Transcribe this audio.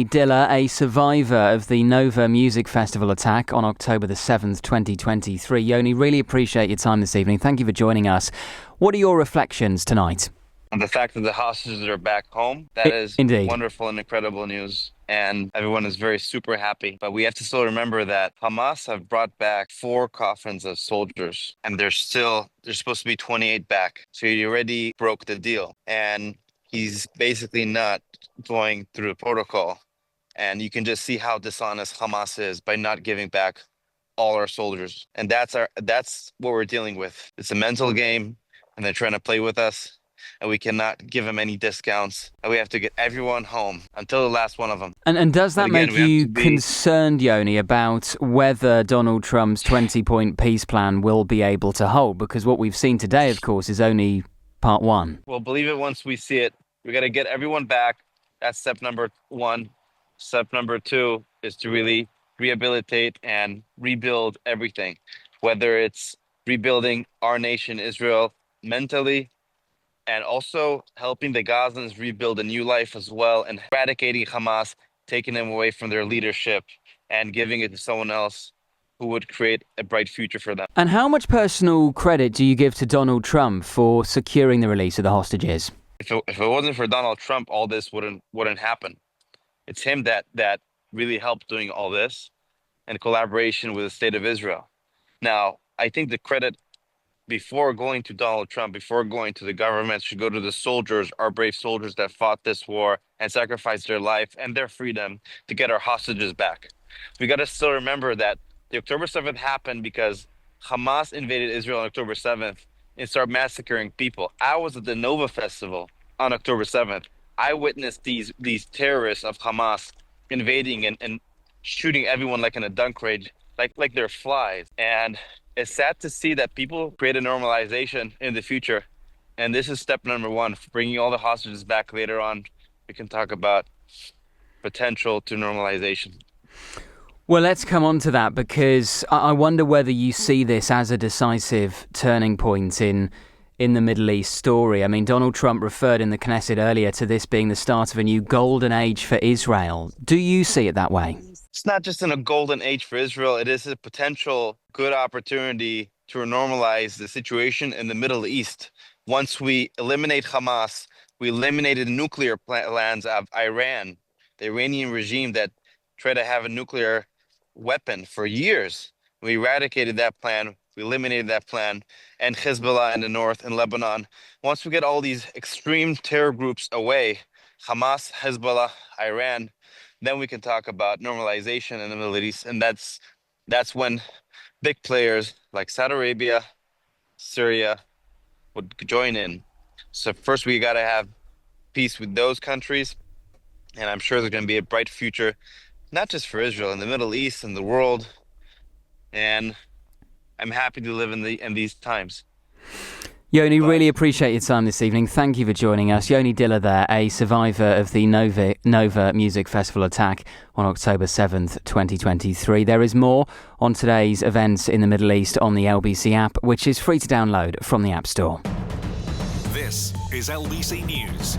Dilla, a survivor of the Nova Music Festival attack on October the 7th, 2023. Yoni, really appreciate your time this evening. Thank you for joining us. What are your reflections tonight? And the fact that the hostages are back home, that is Indeed. wonderful and incredible news. And everyone is very super happy. But we have to still remember that Hamas have brought back 4 coffins of soldiers, and there's supposed to be 28 back. So he already broke the deal. And he's basically not going through the protocol. And you can just see how dishonest Hamas is by not giving back all our soldiers. And that's what we're dealing with. It's a mental game, and they're trying to play with us. And we cannot give them any discounts. And we have to get everyone home until the last one of them. And does that make you concerned, Yoni, about whether Donald Trump's 20-point peace plan will be able to hold? Because what we've seen today, of course, is only part one. Well, believe it once we see it. We got to get everyone back. That's step number 1. Step number 2 is to really rehabilitate and rebuild everything, whether it's rebuilding our nation, Israel, mentally, and also helping the Gazans rebuild a new life as well, and eradicating Hamas, taking them away from their leadership and giving it to someone else who would create a bright future for them. And how much personal credit do you give to Donald Trump for securing the release of the hostages? If it wasn't for Donald Trump, all this wouldn't happen. It's him that really helped doing all this in collaboration with the state of Israel. Now, I think the credit before going to Donald Trump, before going to the government, should go to the soldiers, our brave soldiers that fought this war and sacrificed their life and their freedom to get our hostages back. We got to still remember that the October 7th happened because Hamas invaded Israel on October 7th and started massacring people. I was at the Nova Festival on October 7th. I witnessed these terrorists of Hamas invading and shooting everyone like in a dunk raid, like they're flies. And it's sad to see that people create a normalization in the future. And this is step number 1, bringing all the hostages back later on. We can talk about potential to normalization. Well, let's come on to that, because I wonder whether you see this as a decisive turning point in the Middle East story. I mean, Donald Trump referred in the Knesset earlier to this being the start of a new golden age for Israel. Do you see it that way? It's not just in a golden age for Israel. It is a potential good opportunity to normalize the situation in the Middle East. Once we eliminate Hamas, we eliminated the nuclear plans of Iran, the Iranian regime that tried to have a nuclear weapon for years. We eradicated that plan. We eliminated that plan. And Hezbollah in the north and Lebanon. Once we get all these extreme terror groups away, Hamas, Hezbollah, Iran, then we can talk about normalization in the Middle East. And that's when big players like Saudi Arabia, Syria would join in. So first we got to have peace with those countries. And I'm sure there's going to be a bright future, not just for Israel, in the Middle East and the world. And I'm happy to live in these times. Yoni, really appreciate your time this evening. Thank you for joining us. Yoni Dilla there, a survivor of the Nova Music Festival attack on October 7th, 2023. There is more on today's events in the Middle East on the LBC app, which is free to download from the App Store. This is LBC News.